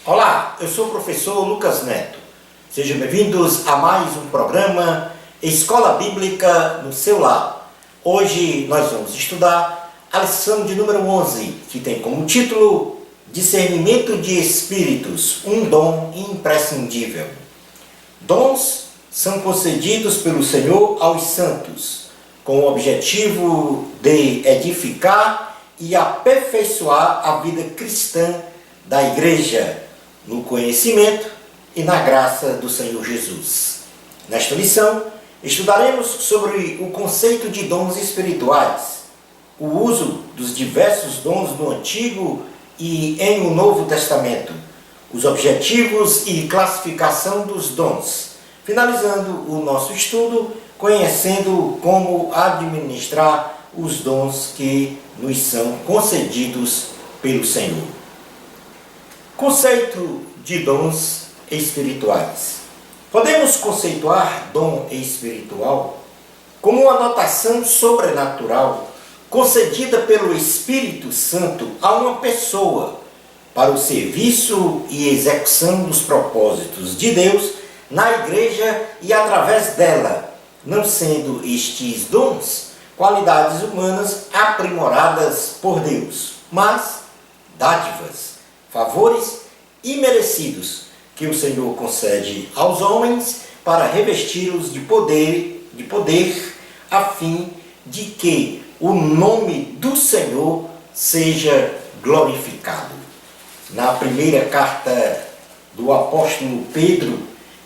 Olá, eu sou o professor Lucas Neto. Sejam bem-vindos a mais um programa Escola Bíblica no seu lar. Hoje nós vamos estudar a lição de número 11, que tem como título Discernimento de Espíritos, um dom imprescindível. Dons são concedidos pelo Senhor aos santos, com o objetivo de edificar e aperfeiçoar a vida cristã da Igreja, no conhecimento e na graça do Senhor Jesus. Nesta lição, estudaremos sobre o conceito de dons espirituais, o uso dos diversos dons no Antigo e em o Novo Testamento, os objetivos e classificação dos dons, finalizando o nosso estudo conhecendo como administrar os dons que nos são concedidos pelo Senhor. Conceito de dons espirituais. Podemos conceituar dom espiritual como uma dotação sobrenatural concedida pelo Espírito Santo a uma pessoa para o serviço e execução dos propósitos de Deus na Igreja e através dela, não sendo estes dons qualidades humanas aprimoradas por Deus, mas dádivas, favores imerecidos que o Senhor concede aos homens para revesti-los de poder, a fim de que o nome do Senhor seja glorificado. Na primeira carta do apóstolo Pedro,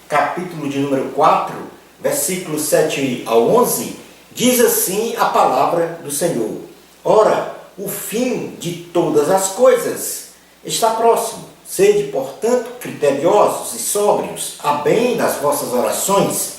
capítulo de número 4, versículos 7 ao 11, diz assim a palavra do Senhor: Ora, o fim de todas as coisas está próximo. Sede, portanto, criteriosos e sóbrios, a bem das vossas orações.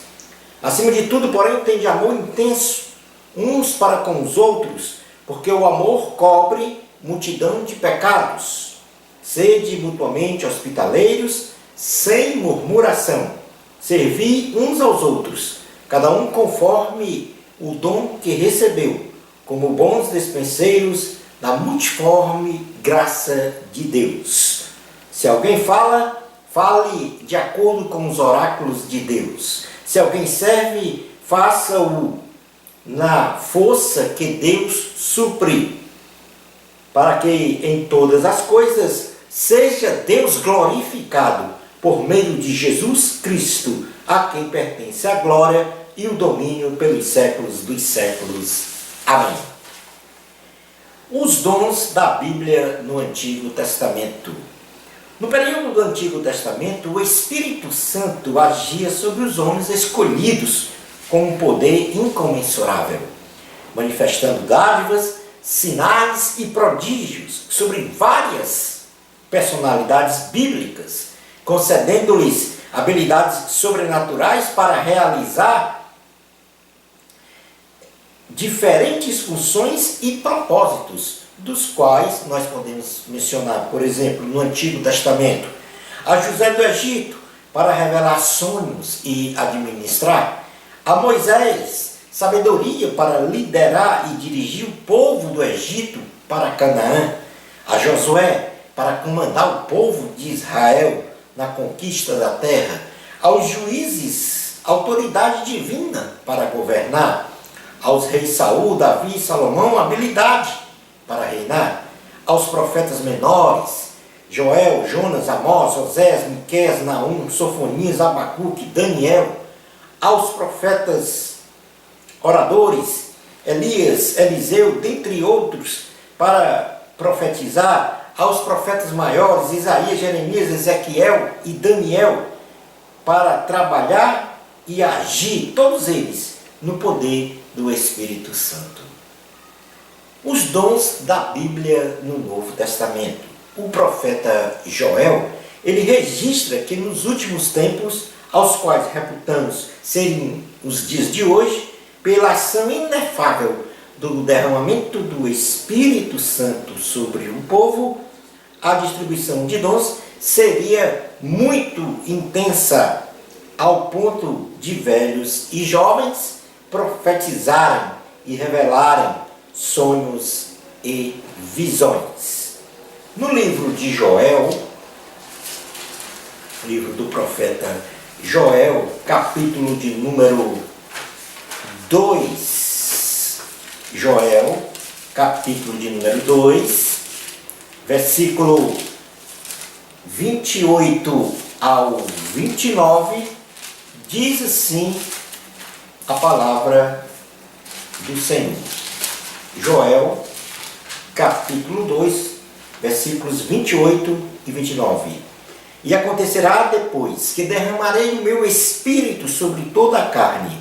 Acima de tudo, porém, tende amor intenso uns para com os outros, porque o amor cobre multidão de pecados. Sede mutuamente hospitaleiros, sem murmuração. Servi uns aos outros, cada um conforme o dom que recebeu, como bons despenseiros da multiforme graça de Deus. Se alguém fala, fale de acordo com os oráculos de Deus. Se alguém serve, faça-o na força que Deus supre, para que em todas as coisas seja Deus glorificado por meio de Jesus Cristo, a quem pertence a glória e o domínio pelos séculos dos séculos. Amém. Os dons da Bíblia no Antigo Testamento. No período do Antigo Testamento, o Espírito Santo agia sobre os homens escolhidos com um poder incomensurável, manifestando dádivas, sinais e prodígios sobre várias personalidades bíblicas, concedendo-lhes habilidades sobrenaturais para realizar diferentes funções e propósitos, dos quais nós podemos mencionar, por exemplo, no Antigo Testamento, a José do Egito, para revelar sonhos e administrar, a Moisés, sabedoria para liderar e dirigir o povo do Egito para Canaã, a Josué, para comandar o povo de Israel na conquista da terra, aos juízes, autoridade divina para governar, aos reis Saul, Davi e Salomão, habilidade para reinar, aos profetas menores, Joel, Jonas, Amós, Osés, Miqueias, Naum, Sofonias, Abacuque, Daniel, aos profetas oradores, Elias, Eliseu, dentre outros, para profetizar, aos profetas maiores, Isaías, Jeremias, Ezequiel e Daniel, para trabalhar e agir, todos eles, no poder do Espírito Santo. Os dons da Bíblia no Novo Testamento. O profeta Joel, ele registra que nos últimos tempos, aos quais reputamos serem os dias de hoje, pela ação inefável do derramamento do Espírito Santo sobre o povo, a distribuição de dons seria muito intensa, ao ponto de velhos e jovens profetizarem e revelarem sonhos e visões. No livro de Joel, livro do profeta Joel, capítulo de número 2. Joel, capítulo de número 2, versículo 28 ao 29, diz assim a palavra do Senhor. Joel, capítulo 2, versículos 28 e 29. E acontecerá depois que derramarei o meu espírito sobre toda a carne.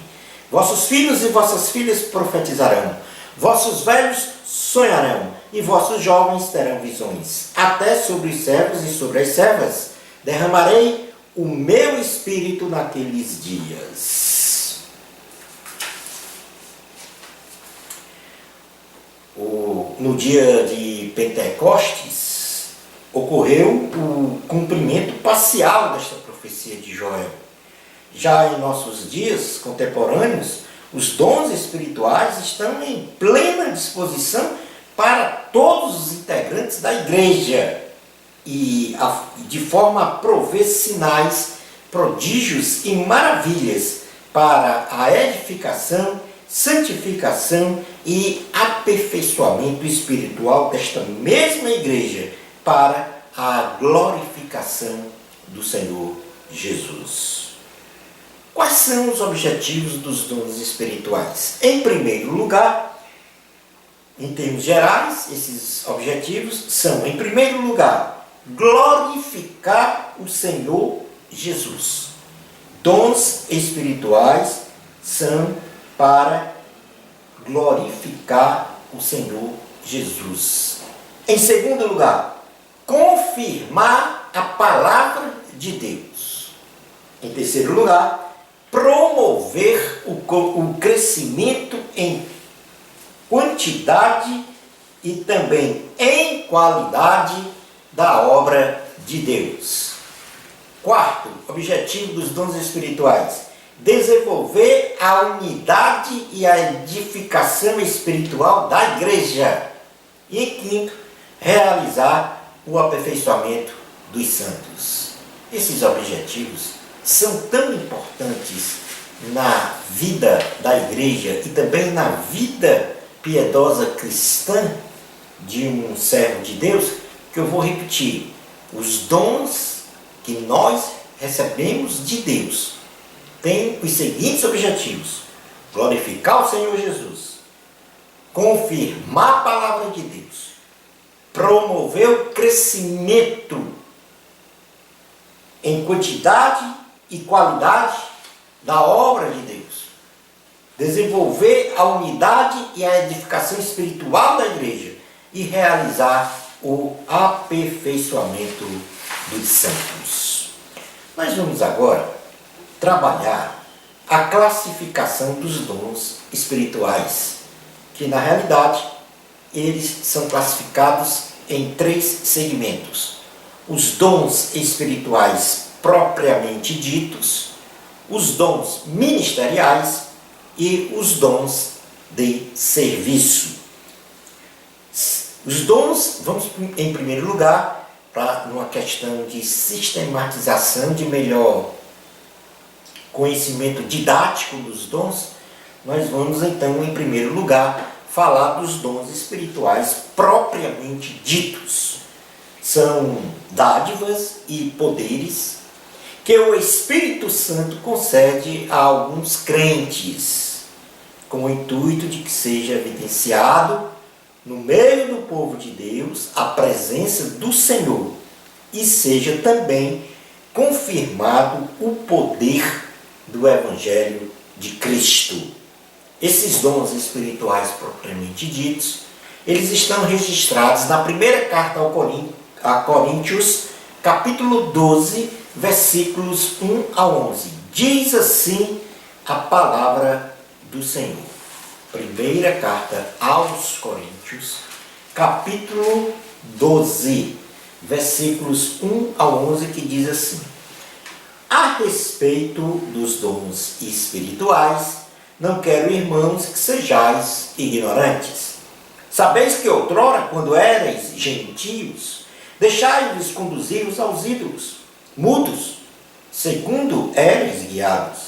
Vossos filhos e vossas filhas profetizarão, vossos velhos sonharão, e vossos jovens terão visões. Até sobre os servos e sobre as servas derramarei o meu espírito naqueles dias. No dia de Pentecostes, ocorreu o cumprimento parcial desta profecia de Joel. Já em nossos dias contemporâneos, os dons espirituais estão em plena disposição para todos os integrantes da igreja e de forma a prover sinais, prodígios e maravilhas para a edificação, santificação e aperfeiçoamento espiritual desta mesma igreja, para a glorificação do Senhor Jesus. Quais são os objetivos dos dons espirituais? Em primeiro lugar, em termos gerais, esses objetivos são, em primeiro lugar, glorificar o Senhor Jesus. Dons espirituais são para glorificar o Senhor Jesus. Em segundo lugar, confirmar a palavra de Deus. Em terceiro lugar, promover o crescimento em quantidade e também em qualidade da obra de Deus. Quarto objetivo dos dons espirituais: desenvolver a unidade e a edificação espiritual da igreja. E em quinto, realizar o aperfeiçoamento dos santos. Esses objetivos são tão importantes na vida da igreja e também na vida piedosa cristã de um servo de Deus, que eu vou repetir. Os dons que nós recebemos de Deus têm os seguintes objetivos: glorificar o Senhor Jesus, confirmar a palavra de Deus, promover o crescimento em quantidade e qualidade da obra de Deus, desenvolver a unidade e a edificação espiritual da igreja e realizar o aperfeiçoamento dos santos. Nós vamos agora trabalhar a classificação dos dons espirituais, que na realidade eles são classificados em 3 segmentos: os dons espirituais propriamente ditos, os dons ministeriais e os dons de serviço. Os dons, vamos em primeiro lugar, para uma questão de sistematização, de melhor conhecimento didático dos dons, nós vamos então em primeiro lugar falar dos dons espirituais propriamente ditos. São dádivas e poderes que o Espírito Santo concede a alguns crentes, com o intuito de que seja evidenciado no meio do povo de Deus a presença do Senhor e seja também confirmado o poder do Evangelho de Cristo. Esses dons espirituais propriamente ditos, eles estão registrados na primeira carta a Coríntios, capítulo 12, versículos 1 a 11. Diz assim a palavra do Senhor. Primeira carta aos Coríntios, capítulo 12, versículos 1 a 11, que diz assim: a respeito dos dons espirituais, não quero, irmãos, que sejais ignorantes. Sabeis que outrora, quando erais gentios, deixai-vos conduzir aos ídolos, mudos, segundo eres guiados.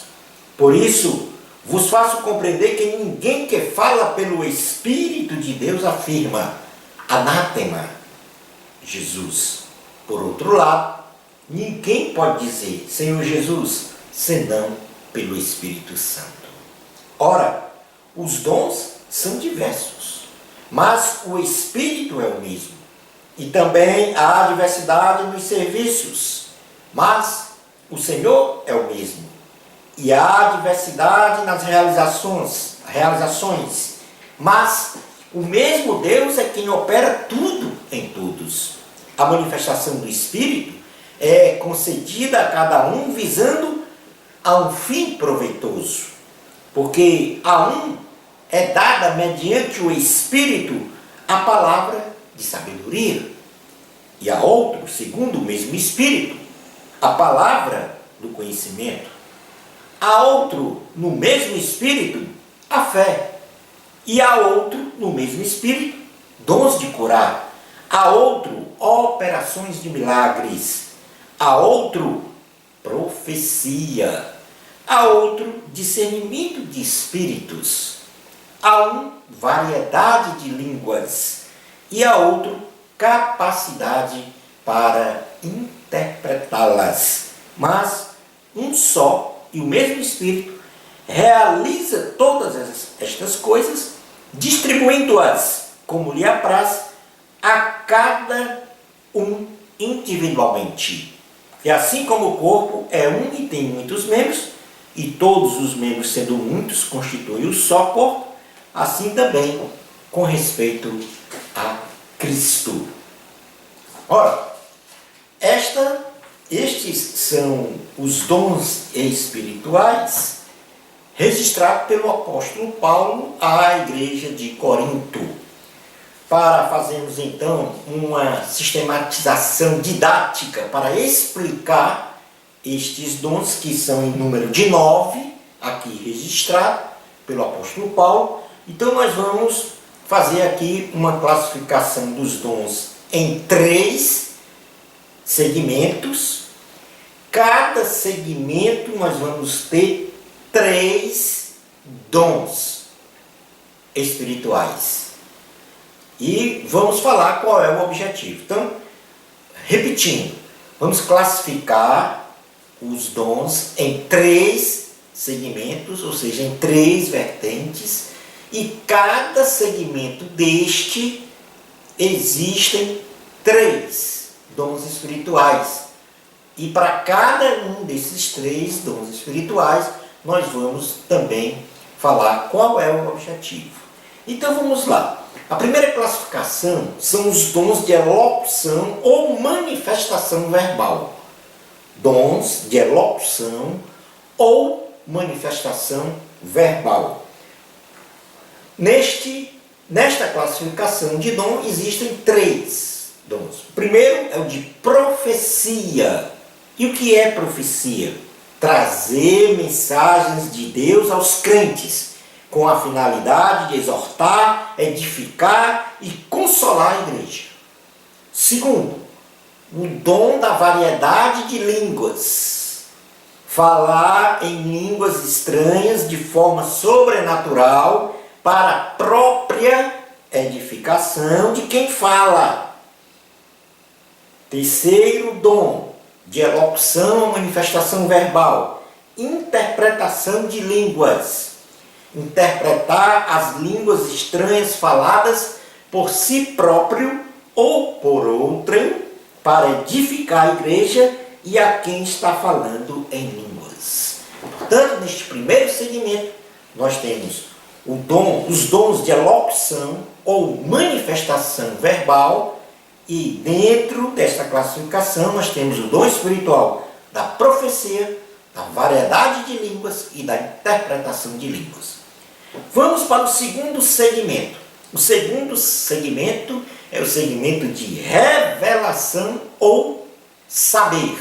Por isso, vos faço compreender que ninguém que fala pelo Espírito de Deus afirma anátema Jesus. Por outro lado, ninguém pode dizer Senhor Jesus, senão pelo Espírito Santo. Ora, os dons são diversos, mas o Espírito é o mesmo. E também há diversidade nos serviços, mas o Senhor é o mesmo. E há diversidade nas realizações, mas o mesmo Deus é quem opera tudo em todos. A manifestação do Espírito é concedida a cada um visando a um fim proveitoso, porque a um é dada mediante o Espírito a palavra de sabedoria, e a outro, segundo o mesmo Espírito, a palavra do conhecimento, a outro, no mesmo Espírito, a fé, e a outro, no mesmo Espírito, dons de curar, a outro, operações de milagres, a outro, profecia, a outro, discernimento de espíritos, a um, variedade de línguas, e a outro, capacidade para interpretá-las. Mas um só e o mesmo Espírito realiza todas estas coisas, distribuindo-as como lhe apraz a cada um individualmente. E assim como o corpo é um e tem muitos membros, e todos os membros sendo muitos constituem o só corpo, assim também com respeito a Cristo. Ora, estes são os dons espirituais registrados pelo apóstolo Paulo à igreja de Corinto. Para fazermos então uma sistematização didática para explicar estes dons, que são em número de 9, aqui registrado pelo apóstolo Paulo, então nós vamos fazer aqui uma classificação dos dons em 3 segmentos. Cada segmento nós vamos ter 3 dons espirituais. E vamos falar qual é o objetivo. Então, repetindo, vamos classificar os dons em 3 segmentos, ou seja, em 3 vertentes, e cada segmento deste existem 3 dons espirituais. E para cada um desses 3 dons espirituais, nós vamos também falar qual é o objetivo. Então vamos lá. A primeira classificação são os dons de elocução ou manifestação verbal. Dons de elocução ou manifestação verbal. Nesta classificação de dom existem 3 dons. O primeiro é o de profecia. E o que é profecia? Trazer mensagens de Deus aos crentes, com a finalidade de exortar, edificar e consolar a igreja. Segundo, o dom da variedade de línguas. Falar em línguas estranhas de forma sobrenatural para a própria edificação de quem fala. Terceiro dom, de elocução ou manifestação verbal. Interpretação de línguas. Interpretar as línguas estranhas faladas por si próprio ou por outrem para edificar a igreja e a quem está falando em línguas. Portanto, neste primeiro segmento, nós temos os dons de elocução ou manifestação verbal, e dentro desta classificação nós temos o dom espiritual da profecia, da variedade de línguas e da interpretação de línguas. Vamos para o segundo segmento. O segundo segmento é o segmento de revelação ou saber.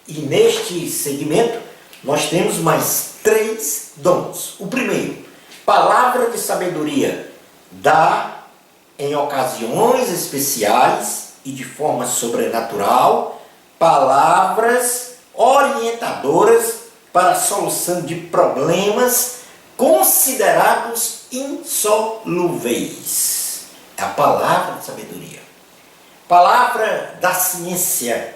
E neste segmento nós temos mais 3 dons. O primeiro, palavra de sabedoria, dá em ocasiões especiais e de forma sobrenatural palavras orientadoras para a solução de problemas considerados insolúveis. É a palavra de sabedoria. Palavra da ciência.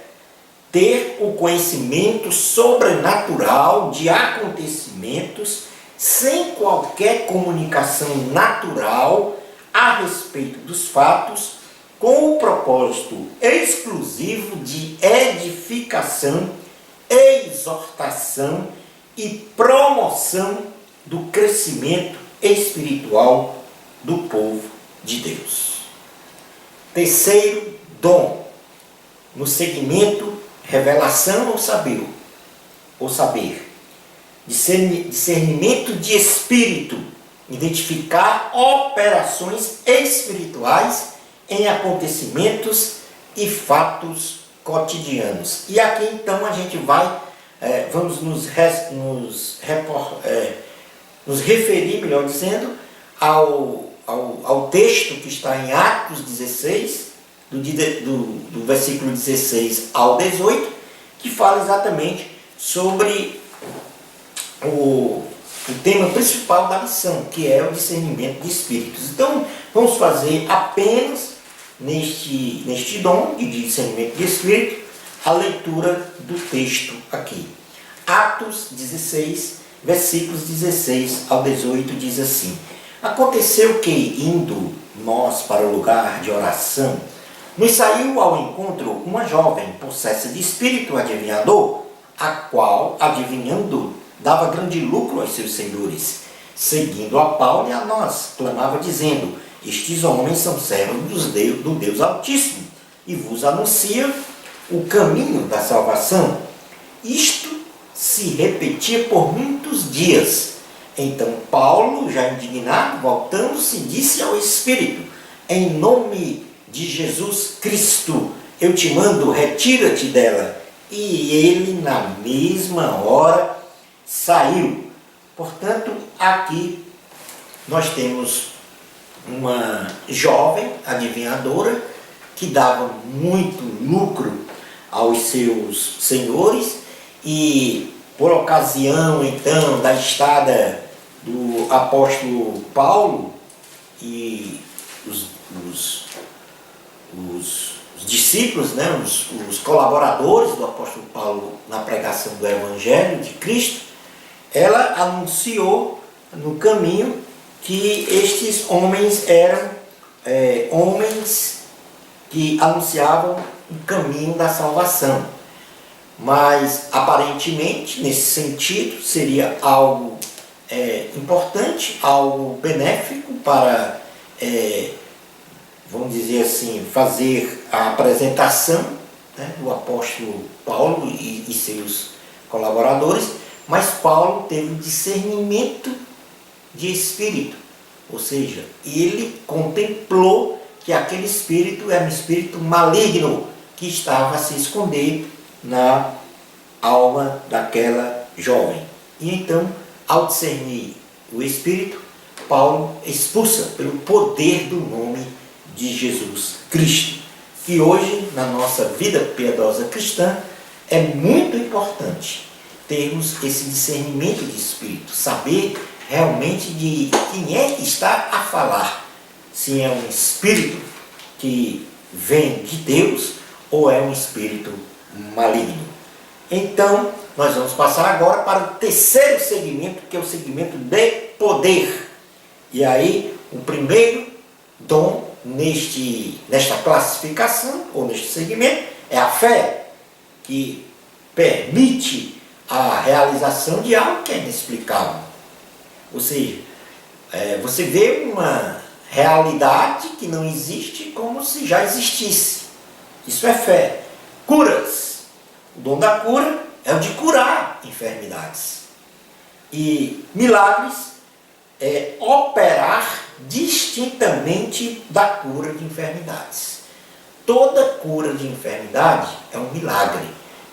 Ter o conhecimento sobrenatural de acontecimentos sem qualquer comunicação natural a respeito dos fatos, com o propósito exclusivo de edificação, exortação e promoção do crescimento espiritual do povo de Deus. Terceiro dom, no segmento revelação ou saber, discernimento de espírito, identificar operações espirituais em acontecimentos e fatos cotidianos. E aqui então a gente vai, vamos nos referir, melhor dizendo, ao texto que está em Atos 16, do versículo 16 ao 18, que fala exatamente sobre o tema principal da lição, que é o discernimento de espíritos. Então, vamos fazer apenas neste dom de discernimento de espírito a leitura do texto aqui. Atos 16, versículos 16 ao 18, diz assim: Aconteceu que, indo nós para o lugar de oração, nos saiu ao encontro uma jovem possessa de espírito adivinhador, a qual, adivinhando, dava grande lucro aos seus senhores. Seguindo a Paulo e a nós, clamava dizendo: Estes homens são servos do Deus Altíssimo, e vos anunciam o caminho da salvação. Isto se repetia por muitos dias. Então Paulo, já indignado, voltando-se, disse ao Espírito: Em nome de Jesus Cristo, eu te mando, retira-te dela. E ele, na mesma hora, saiu. Portanto, aqui nós temos uma jovem adivinhadora que dava muito lucro aos seus senhores, e por ocasião então da estada do apóstolo Paulo e os discípulos, né, os colaboradores do apóstolo Paulo na pregação do Evangelho de Cristo, ela anunciou no caminho que estes homens eram homens que anunciavam o caminho da salvação. Mas, aparentemente, nesse sentido, seria algo importante, algo benéfico para, vamos dizer assim, fazer a apresentação, né, do apóstolo Paulo e seus colaboradores, mas Paulo teve discernimento de espírito, ou seja, ele contemplou que aquele espírito era um espírito maligno que estava a se esconder na alma daquela jovem. E então, ao discernir o espírito, Paulo expulsa pelo poder do nome de Jesus Cristo. E hoje, na nossa vida piedosa cristã, é muito importante termos esse discernimento de espírito, saber realmente de quem é que está a falar, se é um espírito que vem de Deus ou é um espírito maligno. Então, nós vamos passar agora para o terceiro segmento, que é o segmento de poder. E aí, o primeiro dom nesta classificação, ou neste segmento, é a fé, que permite a realização de algo que é inexplicável. Ou seja, você vê uma realidade que não existe como se já existisse. Isso é fé. Curas. O dom da cura é o de curar enfermidades. E milagres é operar distintamente da cura de enfermidades. Toda cura de enfermidade é um milagre,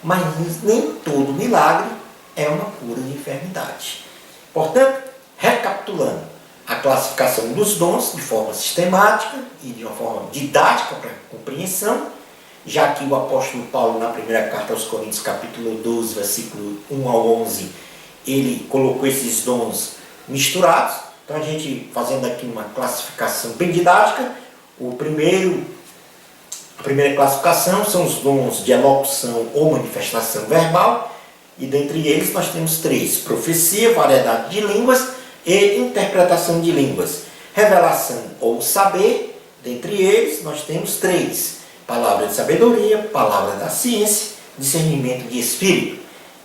mas nem todo milagre é uma cura de enfermidade. Portanto, recapitulando a classificação dos dons de forma sistemática e de uma forma didática para compreensão, já que o apóstolo Paulo, na primeira carta aos Coríntios, capítulo 12, versículo 1 ao 11, ele colocou esses dons misturados. Então, a gente fazendo aqui uma classificação bem didática, a primeira classificação são os dons de elocução ou manifestação verbal, e dentre eles nós temos 3: profecia, variedade de línguas e interpretação de línguas. Revelação ou saber, dentre eles nós temos 3: palavra de sabedoria, palavra da ciência, discernimento de espírito.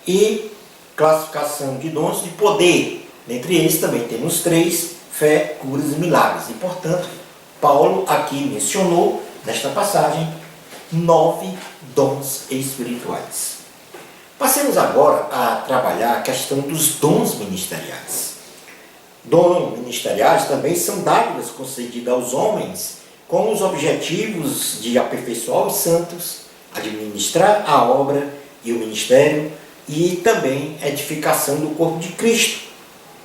E classificação de dons de poder, dentre eles também temos 3: fé, curas e milagres. E, portanto, Paulo aqui mencionou, nesta passagem, 9 dons espirituais. Passemos agora a trabalhar a questão dos dons ministeriais. Dons ministeriais também são dádivas concedidas aos homens com os objetivos de aperfeiçoar os santos, administrar a obra e o ministério e também edificação do corpo de Cristo,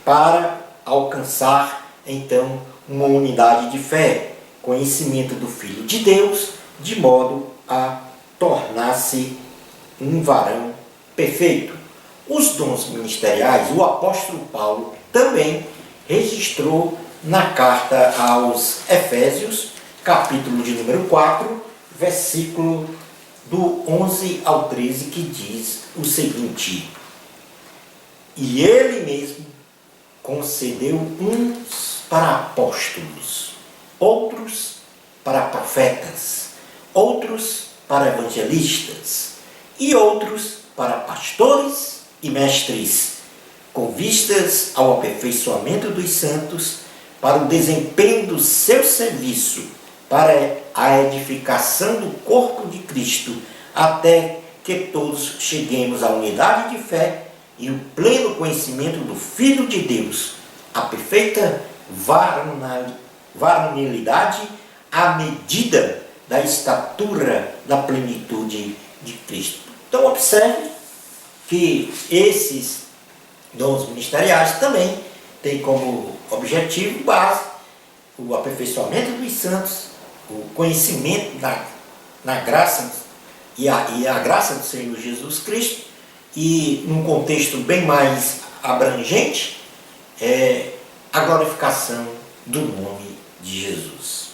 para alcançar então uma unidade de fé, conhecimento do Filho de Deus, de modo a tornar-se um varão perfeito. Os dons ministeriais, o apóstolo Paulo também registrou na carta aos Efésios, capítulo de número 4, versículo do 11 ao 13, que diz o seguinte: e ele mesmo concedeu uns para apóstolos, outros para profetas, outros para evangelistas e outros para pastores e mestres, com vistas ao aperfeiçoamento dos santos, para o desempenho do seu serviço, para a edificação do corpo de Cristo, até que todos cheguemos à unidade de fé e o pleno conhecimento do Filho de Deus, a perfeita varonilidade à medida da estatura da plenitude de Cristo. Então, observe que esses dons ministeriais também têm como objetivo base o aperfeiçoamento dos santos, o conhecimento na graça e a graça do Senhor Jesus Cristo, e num contexto bem mais abrangente, a glorificação do nome de Jesus.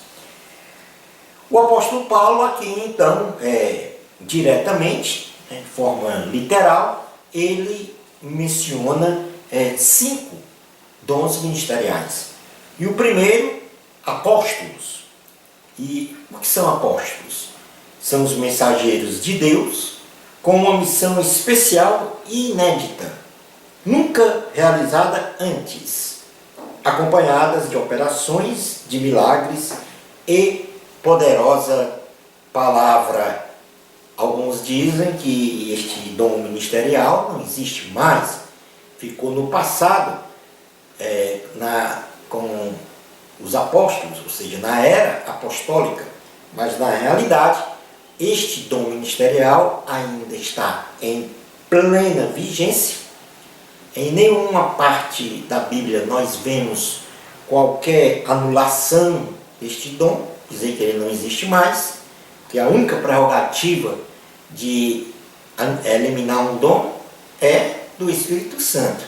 O apóstolo Paulo aqui, então, diretamente, de forma literal, ele menciona 5 dons ministeriais. E o primeiro, apóstolos. E o que são apóstolos? São os mensageiros de Deus com uma missão especial e inédita, nunca realizada antes, acompanhadas de operações, de milagres e poderosa palavra. Alguns dizem que este dom ministerial não existe mais, ficou no passado, com os apóstolos, ou seja, na era apostólica, mas na realidade este dom ministerial ainda está em plena vigência. Em nenhuma parte da Bíblia nós vemos qualquer anulação deste dom, dizer que ele não existe mais, que a única prerrogativa de eliminar um dom é do Espírito Santo.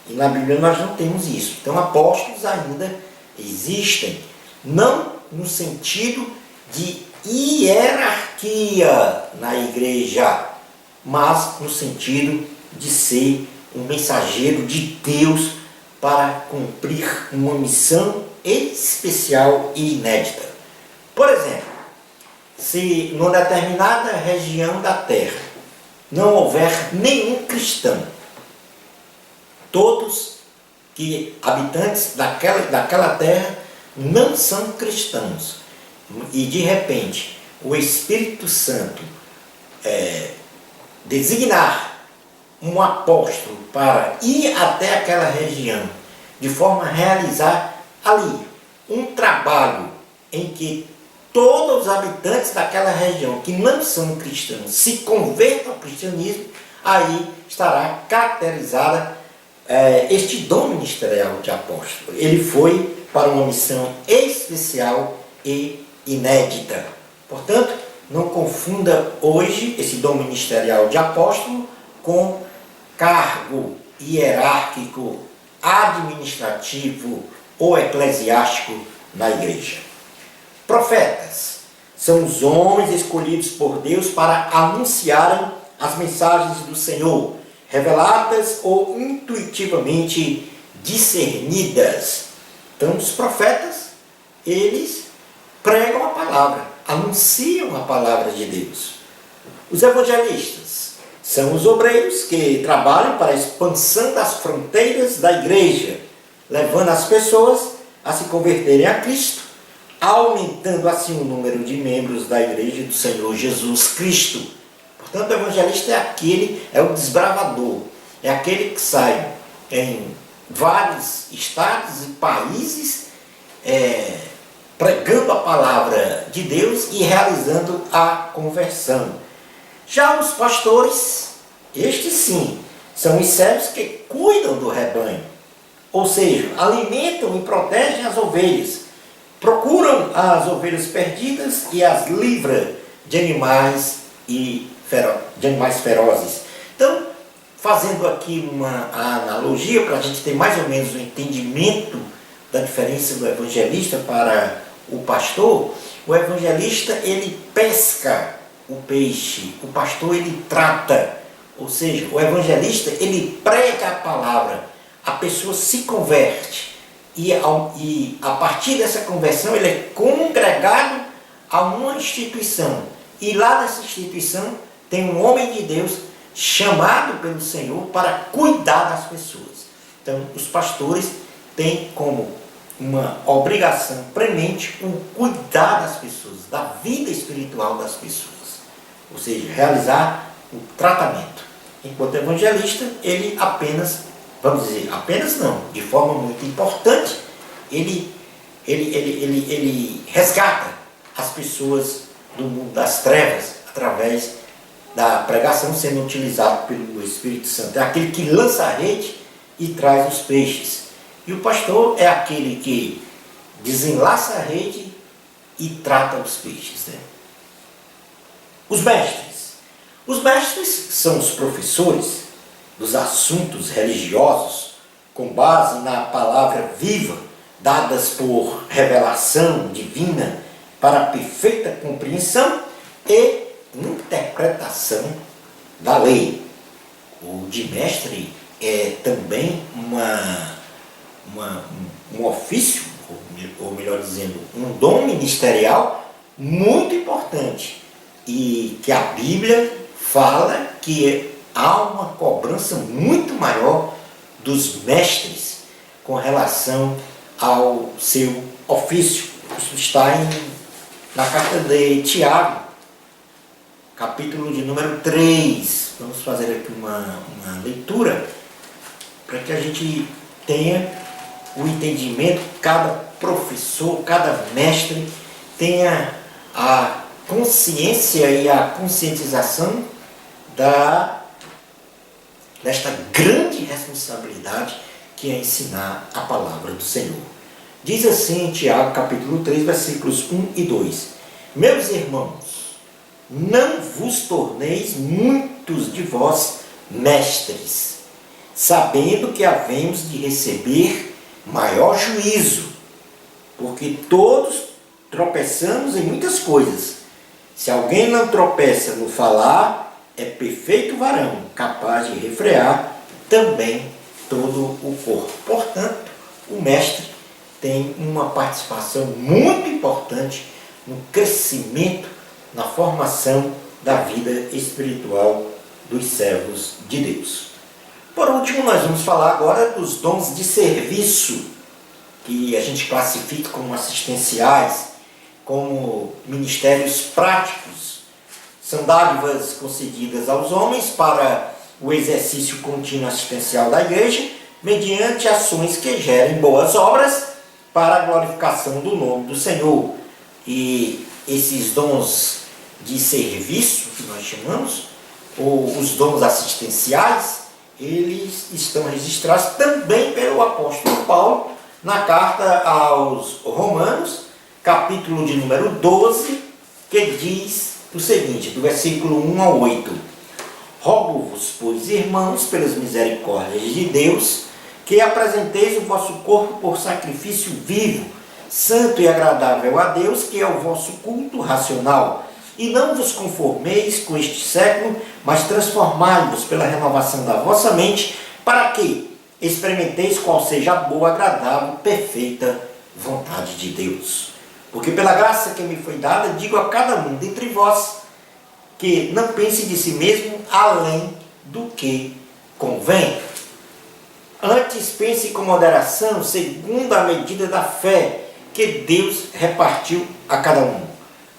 E na Bíblia nós não temos isso. Então, apóstolos ainda existem, não no sentido de hierarquia na igreja, mas no sentido de ser um mensageiro de Deus para cumprir uma missão especial e inédita. Por exemplo, se numa determinada região da terra não houver nenhum cristão, todos que habitantes daquela terra não são cristãos, e de repente o Espírito Santo designar um apóstolo para ir até aquela região, de forma a realizar ali um trabalho em que todos os habitantes daquela região que não são cristãos se convertam ao cristianismo, aí estará caracterizada este dom ministerial de apóstolo. Ele foi para uma missão especial e inédita. Portanto, Não confunda hoje esse dom ministerial de apóstolo com cargo hierárquico, administrativo ou eclesiástico na igreja. Profetas são os homens escolhidos por Deus para anunciarem as mensagens do Senhor, reveladas ou intuitivamente discernidas. Então, os profetas, eles pregam a palavra, anunciam a palavra de Deus. Os evangelistas são os obreiros que trabalham para a expansão das fronteiras da igreja, levando as pessoas a se converterem a Cristo, aumentando assim o número de membros da igreja do Senhor Jesus Cristo. Portanto, o evangelista é o desbravador, é aquele que sai em vários estados e países pregando a palavra de Deus e realizando a conversão. Já os pastores, estes sim, são os servos que cuidam do rebanho, ou seja, alimentam e protegem as ovelhas, procuram as ovelhas perdidas e as livram de animais ferozes. Então, fazendo aqui uma analogia para a gente ter mais ou menos um entendimento da diferença do evangelista para o pastor, o evangelista ele pesca o peixe, o pastor ele trata, ou seja, o evangelista ele prega a palavra, a pessoa se converte e a partir dessa conversão ele é congregado a uma instituição e lá nessa instituição tem um homem de Deus chamado pelo Senhor para cuidar das pessoas. Então os pastores têm como uma obrigação premente o cuidar das pessoas, da vida espiritual das pessoas, ou seja, realizar o tratamento. Enquanto evangelista, ele apenas, vamos dizer, apenas não, de forma muito importante, ele resgata as pessoas do mundo das trevas através da pregação sendo utilizado pelo Espírito Santo. É aquele que lança a rede e traz os peixes. E o pastor é aquele que desenlaça a rede e trata os peixes. Né? Os mestres são os professores dos assuntos religiosos com base na palavra viva, dadas por revelação divina para a perfeita compreensão e interpretação da lei. O de mestre é também um ofício, ou melhor dizendo, um dom ministerial muito importante e que a Bíblia fala que há uma cobrança muito maior dos mestres com relação ao seu ofício. Isso está na carta de Tiago, capítulo de número 3. Vamos fazer aqui uma leitura para que a gente tenha o entendimento, cada professor, cada mestre tenha a consciência e a conscientização desta grande responsabilidade que é ensinar a palavra do Senhor. Diz assim em Tiago, capítulo 3, versículos 1 e 2. Meus irmãos, não vos torneis muitos de vós mestres, sabendo que havemos de receber maior juízo, porque todos tropeçamos em muitas coisas. Se alguém não tropeça no falar, é perfeito varão, capaz de refrear também todo o corpo. Portanto, o mestre tem uma participação muito importante no crescimento, na formação da vida espiritual dos servos de Deus. Por último, nós vamos falar agora dos dons de serviço, que a gente classifica como assistenciais, como ministérios práticos. São dádivas concedidas aos homens para o exercício contínuo assistencial da igreja, mediante ações que gerem boas obras para a glorificação do nome do Senhor. E esses dons de serviço, que nós chamamos, ou os dons assistenciais, eles estão registrados também pelo apóstolo Paulo na carta aos Romanos, capítulo de número 12, que diz o seguinte, do versículo 1 ao 8. Rogo-vos, pois, irmãos, pelas misericórdias de Deus, que apresenteis o vosso corpo por sacrifício vivo, santo e agradável a Deus, que é o vosso culto racional. E não vos conformeis com este século, mas transformai-vos pela renovação da vossa mente, para que experimenteis qual seja a boa, agradável, perfeita vontade de Deus. Porque pela graça que me foi dada, digo a cada um dentre vós, que não pense de si mesmo além do que convém. Antes pense com moderação, segundo a medida da fé que Deus repartiu a cada um.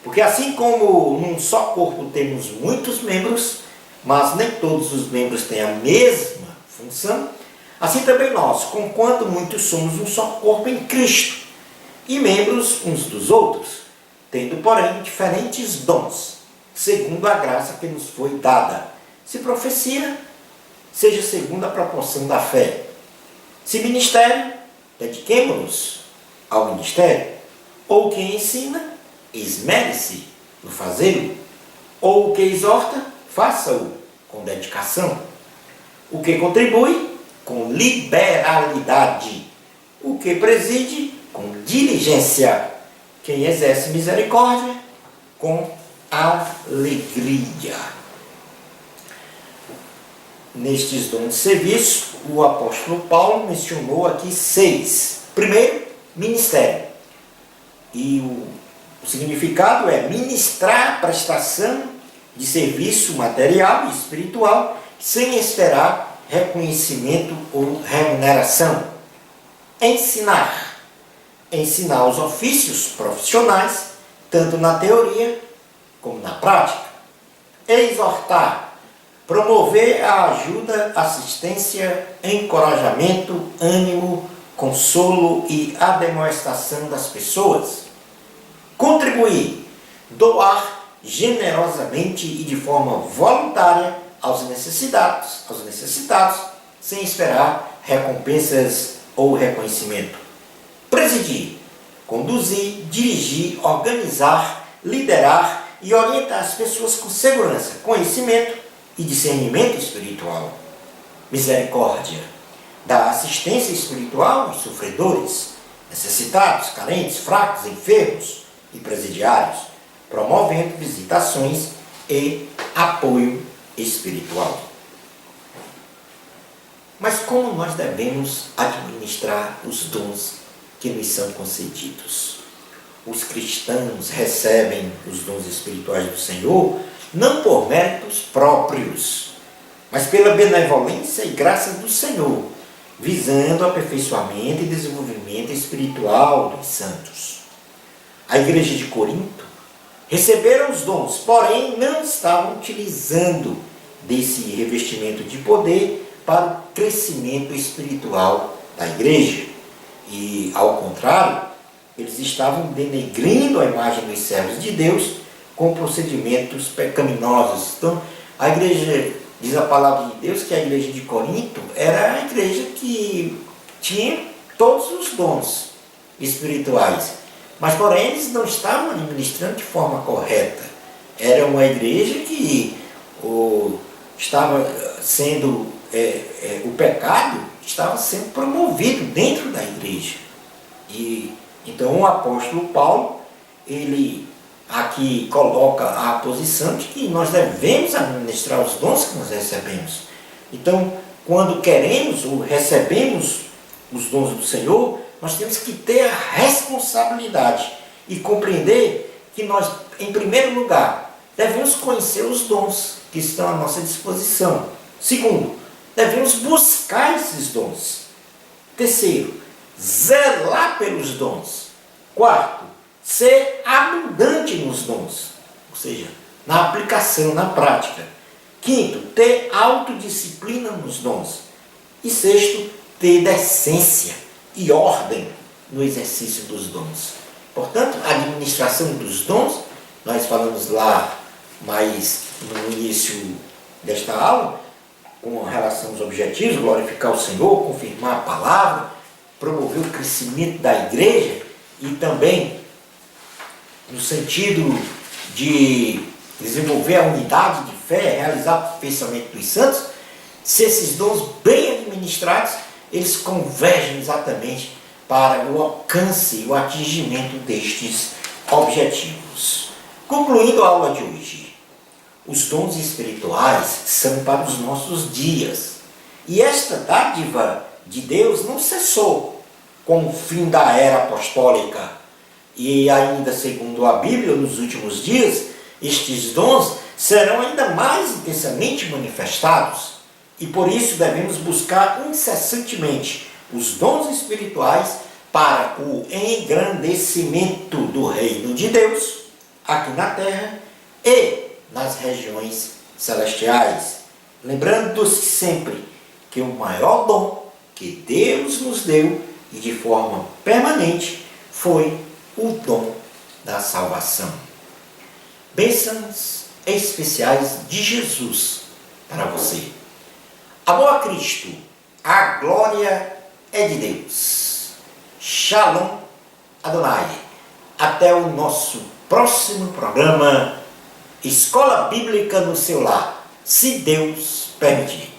Porque assim como num só corpo temos muitos membros, mas nem todos os membros têm a mesma função, assim também nós, conquanto muitos somos um só corpo em Cristo, e membros uns dos outros, tendo, porém, diferentes dons, segundo a graça que nos foi dada. Se profecia, seja segundo a proporção da fé. Se ministério, dediquemo-nos ao ministério. Ou quem ensina, esmere-se no fazê-lo. Ou o que exorta, faça-o com dedicação. O que contribui, com liberalidade. O que preside, com diligência. Quem exerce misericórdia, com alegria. Nestes dons de serviço, o apóstolo Paulo mencionou aqui 6. Primeiro, ministério. E o significado é ministrar a prestação de serviço material e espiritual sem esperar reconhecimento ou remuneração. Ensinar. Ensinar os ofícios profissionais, tanto na teoria como na prática. Exortar. Promover a ajuda, assistência, encorajamento, ânimo, consolo e admoestação das pessoas. Contribuir. Doar generosamente e de forma voluntária aos necessitados, sem esperar recompensas ou reconhecimento. Presidir. Conduzir, dirigir, organizar, liderar e orientar as pessoas com segurança, conhecimento e discernimento espiritual. Misericórdia. Dar assistência espiritual aos sofredores, necessitados, carentes, fracos, enfermos e presidiários, promovendo visitações e apoio espiritual. Mas como nós devemos administrar os dons que nos são concedidos? Os cristãos recebem os dons espirituais do Senhor não por méritos próprios, mas pela benevolência e graça do Senhor, visando aperfeiçoamento e desenvolvimento espiritual dos santos. A igreja de Corinto receberam os dons, porém não estavam utilizando desse revestimento de poder para o crescimento espiritual da igreja. E, ao contrário, eles estavam denegrindo a imagem dos servos de Deus com procedimentos pecaminosos. Então, a igreja, diz a palavra de Deus, que a igreja de Corinto era a igreja que tinha todos os dons espirituais, mas porém eles não estavam administrando de forma correta. Era uma igreja que estava sendo, o pecado estava sendo promovido dentro da igreja. E então o apóstolo Paulo, ele aqui coloca a posição de que nós devemos administrar os dons que nós recebemos. Então, quando queremos ou recebemos os dons do Senhor, nós temos que ter a responsabilidade e compreender que nós, em primeiro lugar, devemos conhecer os dons que estão à nossa disposição. Segundo, devemos buscar esses dons. Terceiro, zelar pelos dons. Quarto, ser abundante nos dons, ou seja, na aplicação, na prática. Quinto, ter autodisciplina nos dons. E sexto, ter decência e ordem no exercício dos dons. Portanto, a administração dos dons, nós falamos lá mais no início desta aula, com relação aos objetivos, glorificar o Senhor, confirmar a palavra, promover o crescimento da igreja e também no sentido de desenvolver a unidade de fé, realizar o aperfeiçoamento dos santos, se esses dons bem administrados, eles convergem exatamente para o alcance e o atingimento destes objetivos. Concluindo a aula de hoje, os dons espirituais são para os nossos dias. E esta dádiva de Deus não cessou com o fim da era apostólica. E ainda segundo a Bíblia, nos últimos dias, estes dons serão ainda mais intensamente manifestados. E por isso devemos buscar incessantemente os dons espirituais para o engrandecimento do reino de Deus, aqui na terra e nas regiões celestiais. Lembrando-se sempre que o maior dom que Deus nos deu e de forma permanente foi o dom da salvação. Bênçãos especiais de Jesus para você. Amor a Cristo, a glória é de Deus. Shalom Adonai. Até o nosso próximo programa Escola Bíblica no seu lar, se Deus permitir.